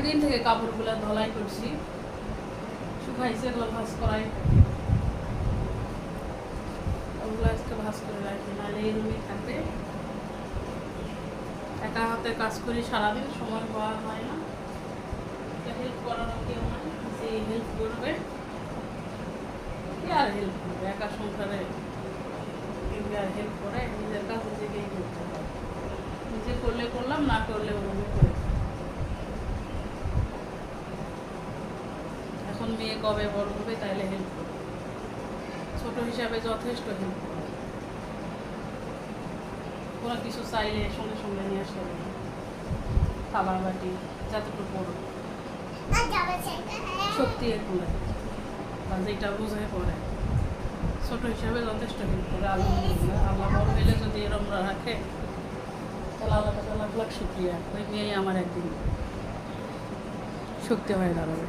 কয়েকদিন থেকে কাপড়গুলো ধলাই করছি, শুকাইছে, এগুলো ভাঁজ করাই, ওগুলো আজকে ভাঁজ করে রাখি, নাহলে এই রুমে থাকবে। একা হাতে কাজ করি সারাদিন, সময় পাওয়া হয় না, হেল্প করারও কেউ নাই, যে হেল্প করবে আর হেল্প করবে, একা সংসারে আর হেল্প করে, নিজের কাজ নিজেকেই করতে হয়, নিজে করলে করলাম, না করলে ওরকম করে। এখন মেয়ে কবে বড় হবে তাইলে হেল্প করবে, ছোট হিসাবে যথেষ্ট হেল্প করে, কোনো কিছু চাইলে সঙ্গে সঙ্গে নিয়ে আসতে হবে, খাবার বাটি যতটুকু বড় সত্যি এগুলো বা যেটা বুঝে পড়ে, ছোট হিসাবে যথেষ্ট হেল্প করে। আলহামদুলিল্লাহ, আল্লাহ বড় হইলে যদি এরম রাখে তাহলে আল্লাহ কাছে লাখ লাখ শুক্রিয়া, ওই মেয়েই আমার একদিন শক্তি হয়ে দাঁড়াবে।